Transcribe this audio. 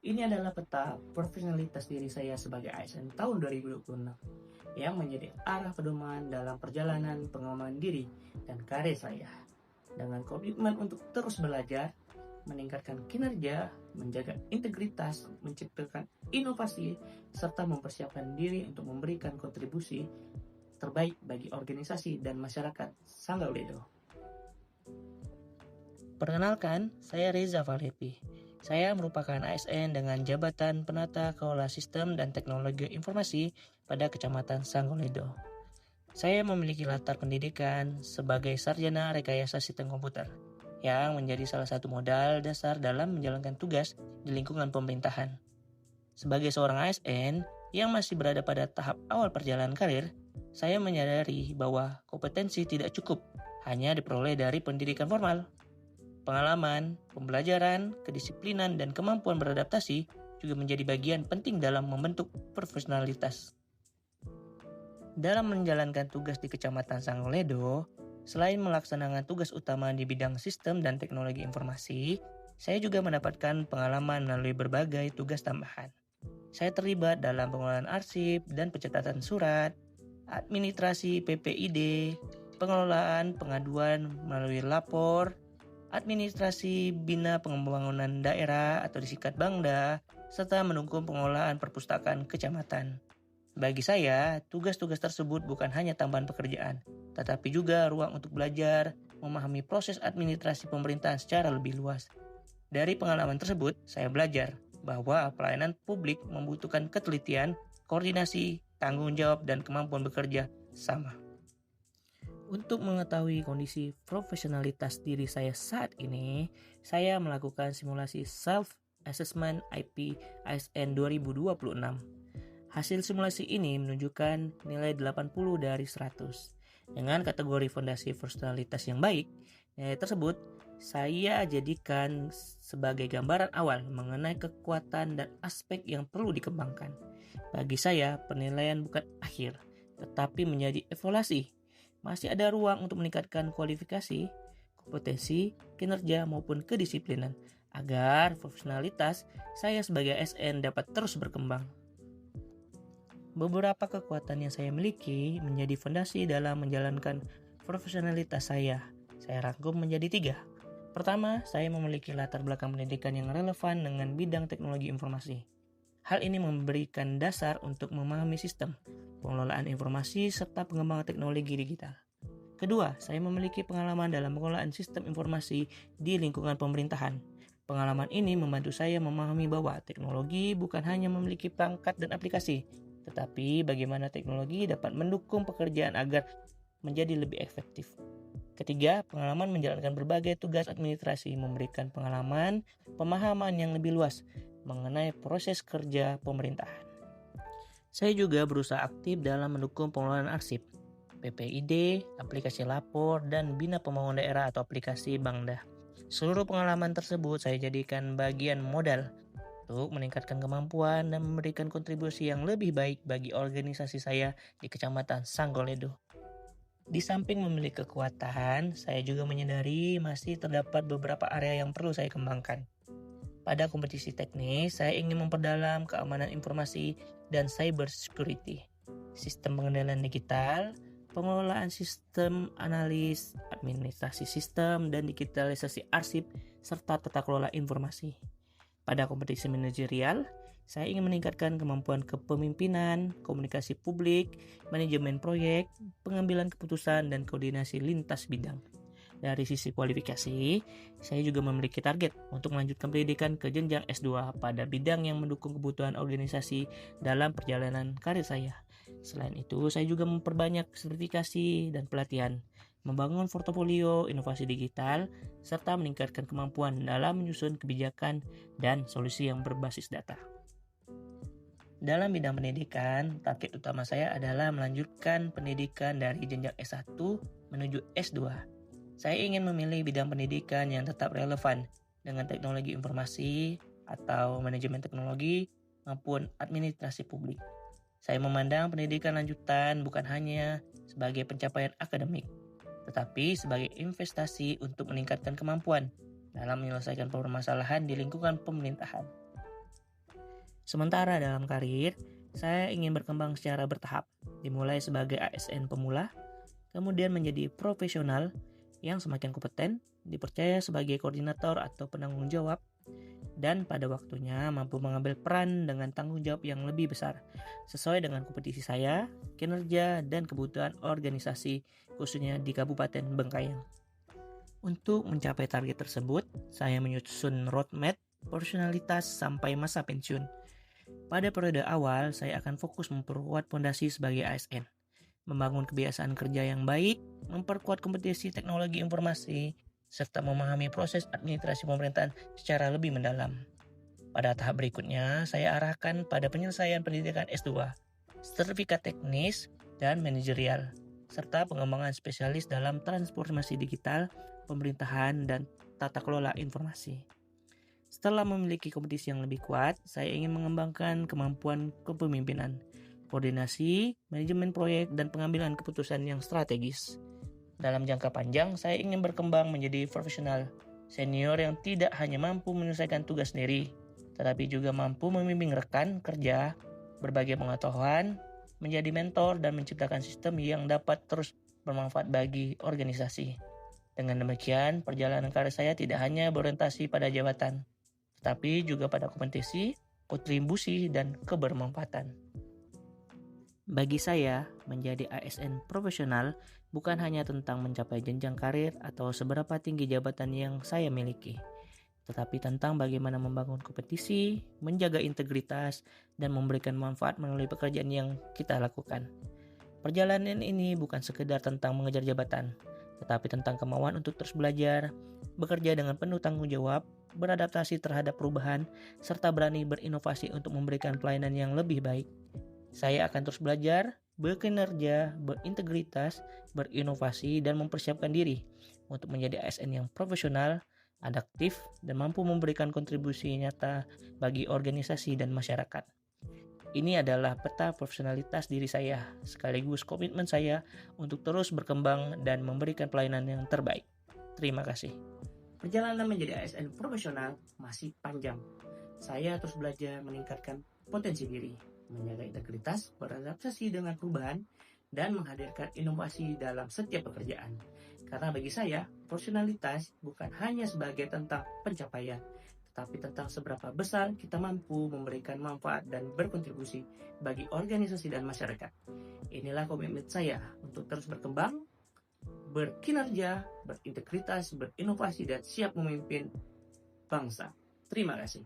Ini adalah peta profesionalitas diri saya sebagai ASN tahun 2026 yang menjadi arah pedoman dalam perjalanan pengembangan diri dan karir saya. Dengan komitmen untuk terus belajar, meningkatkan kinerja, menjaga integritas, menciptakan inovasi, serta mempersiapkan diri untuk memberikan kontribusi terbaik bagi organisasi dan masyarakat Sanggauledo. Perkenalkan, saya Reza Valepi. Saya merupakan ASN dengan jabatan Penata Kelola Sistem dan Teknologi Informasi pada Kecamatan Sanggauledo. Saya memiliki latar pendidikan sebagai sarjana rekayasa sistem komputer, yang menjadi salah satu modal dasar dalam menjalankan tugas di lingkungan pemerintahan. Sebagai seorang ASN yang masih berada pada tahap awal perjalanan karir, saya menyadari bahwa kompetensi tidak cukup hanya diperoleh dari pendidikan formal. Pengalaman, pembelajaran, kedisiplinan, dan kemampuan beradaptasi juga menjadi bagian penting dalam membentuk profesionalitas. Dalam menjalankan tugas di Kecamatan Sanggauledo, selain melaksanakan tugas utama di bidang sistem dan teknologi informasi, saya juga mendapatkan pengalaman melalui berbagai tugas tambahan. Saya terlibat dalam pengelolaan arsip dan pencatatan surat, administrasi PPID, pengelolaan pengaduan melalui lapor, administrasi Bina Pembangunan Daerah atau disingkat Bangda, serta mendukung pengelolaan perpustakaan kecamatan. Bagi saya, tugas-tugas tersebut bukan hanya tambahan pekerjaan, tetapi juga ruang untuk belajar, memahami proses administrasi pemerintahan secara lebih luas. Dari pengalaman tersebut, saya belajar bahwa pelayanan publik membutuhkan ketelitian, koordinasi, tanggung jawab, dan kemampuan bekerja sama. Untuk mengetahui kondisi profesionalitas diri saya saat ini, saya melakukan simulasi self-assessment IP ASN 2026. Hasil simulasi ini menunjukkan nilai 80 dari 100. Dengan kategori fondasi personalitas yang baik, nilai tersebut saya jadikan sebagai gambaran awal mengenai kekuatan dan aspek yang perlu dikembangkan. Bagi saya, penilaian bukan akhir, tetapi menjadi evaluasi. Masih ada ruang untuk meningkatkan kualifikasi, kompetensi, kinerja maupun kedisiplinan agar profesionalitas saya sebagai ASN dapat terus berkembang. Beberapa kekuatan yang saya miliki menjadi fondasi dalam menjalankan profesionalitas saya. Saya rangkum menjadi 3. Pertama, saya memiliki latar belakang pendidikan yang relevan dengan bidang teknologi informasi. Hal ini memberikan dasar untuk memahami sistem, pengelolaan informasi, serta pengembangan teknologi digital. Kedua, saya memiliki pengalaman dalam pengelolaan sistem informasi di lingkungan pemerintahan. Pengalaman ini membantu saya memahami bahwa teknologi bukan hanya memiliki perangkat dan aplikasi, tetapi bagaimana teknologi dapat mendukung pekerjaan agar menjadi lebih efektif. Ketiga, pengalaman menjalankan berbagai tugas administrasi memberikan pemahaman yang lebih luas mengenai proses kerja pemerintahan. Saya juga berusaha aktif dalam mendukung pengelolaan arsip, PPID, aplikasi lapor, dan Bina Pembangunan Daerah atau aplikasi Bangda. Seluruh pengalaman tersebut saya jadikan bagian modal untuk meningkatkan kemampuan dan memberikan kontribusi yang lebih baik bagi organisasi saya di Kecamatan Sanggauledo. Di samping memiliki kekuatan, saya juga menyadari masih terdapat beberapa area yang perlu saya kembangkan. Pada kompetisi teknis, saya ingin memperdalam keamanan informasi dan cyber security, sistem pengendalian digital, pengelolaan sistem analis, administrasi sistem, dan digitalisasi arsip, serta tata kelola informasi. Pada kompetisi manajerial, saya ingin meningkatkan kemampuan kepemimpinan, komunikasi publik, manajemen proyek, pengambilan keputusan, dan koordinasi lintas bidang. Dari sisi kualifikasi, saya juga memiliki target untuk melanjutkan pendidikan ke jenjang S2 pada bidang yang mendukung kebutuhan organisasi dalam perjalanan karir saya. Selain itu, saya juga memperbanyak sertifikasi dan pelatihan, membangun portofolio inovasi digital, serta meningkatkan kemampuan dalam menyusun kebijakan dan solusi yang berbasis data. Dalam bidang pendidikan, target utama saya adalah melanjutkan pendidikan dari jenjang S1 menuju S2. Saya ingin memilih bidang pendidikan yang tetap relevan dengan teknologi informasi atau manajemen teknologi maupun administrasi publik. Saya memandang pendidikan lanjutan bukan hanya sebagai pencapaian akademik, tetapi sebagai investasi untuk meningkatkan kemampuan dalam menyelesaikan permasalahan di lingkungan pemerintahan. Sementara dalam karir, saya ingin berkembang secara bertahap, dimulai sebagai ASN pemula, kemudian menjadi profesional yang semakin kompeten, dipercaya sebagai koordinator atau penanggung jawab, dan pada waktunya mampu mengambil peran dengan tanggung jawab yang lebih besar, sesuai dengan kompetisi saya, kinerja, dan kebutuhan organisasi, khususnya di Kabupaten Bengkayang. Untuk mencapai target tersebut, saya menyusun roadmap profesionalitas sampai masa pensiun. Pada periode awal, saya akan fokus memperkuat fondasi sebagai ASN, membangun kebiasaan kerja yang baik, memperkuat kompetensi teknologi informasi, serta memahami proses administrasi pemerintahan secara lebih mendalam. Pada tahap berikutnya, saya arahkan pada penyelesaian pendidikan S2, sertifikat teknis, dan manajerial, serta pengembangan spesialis dalam transformasi digital, pemerintahan, dan tata kelola informasi. Setelah memiliki kompetisi yang lebih kuat, saya ingin mengembangkan kemampuan kepemimpinan, koordinasi, manajemen proyek, dan pengambilan keputusan yang strategis. Dalam jangka panjang, saya ingin berkembang menjadi profesional senior yang tidak hanya mampu menyelesaikan tugas sendiri, tetapi juga mampu membimbing rekan kerja, berbagi pengetahuan, menjadi mentor, dan menciptakan sistem yang dapat terus bermanfaat bagi organisasi. Dengan demikian, perjalanan karir saya tidak hanya berorientasi pada jabatan, tetapi juga pada kompetensi, kontribusi, dan kebermanfaatan. Bagi saya, menjadi ASN profesional bukan hanya tentang mencapai jenjang karir atau seberapa tinggi jabatan yang saya miliki, tetapi tentang bagaimana membangun kompetisi, menjaga integritas, dan memberikan manfaat melalui pekerjaan yang kita lakukan. Perjalanan ini bukan sekedar tentang mengejar jabatan, tetapi tentang kemauan untuk terus belajar, bekerja dengan penuh tanggung jawab, beradaptasi terhadap perubahan, serta berani berinovasi untuk memberikan pelayanan yang lebih baik. Saya akan terus belajar, berkinerja, berintegritas, berinovasi, dan mempersiapkan diri untuk menjadi ASN yang profesional, adaptif, dan mampu memberikan kontribusi nyata bagi organisasi dan masyarakat. Ini adalah peta profesionalitas diri saya, sekaligus komitmen saya untuk terus berkembang dan memberikan pelayanan yang terbaik. Terima kasih. Perjalanan menjadi ASN profesional masih panjang. Saya terus belajar meningkatkan potensi diri, menjaga integritas, beradaptasi dengan perubahan, dan menghadirkan inovasi dalam setiap pekerjaan. Karena bagi saya, profesionalitas bukan hanya sebagai tentang pencapaian, tetapi tentang seberapa besar kita mampu memberikan manfaat dan berkontribusi bagi organisasi dan masyarakat. Inilah komitmen saya untuk terus berkembang, berkinerja, berintegritas, berinovasi, dan siap memimpin bangsa. Terima kasih.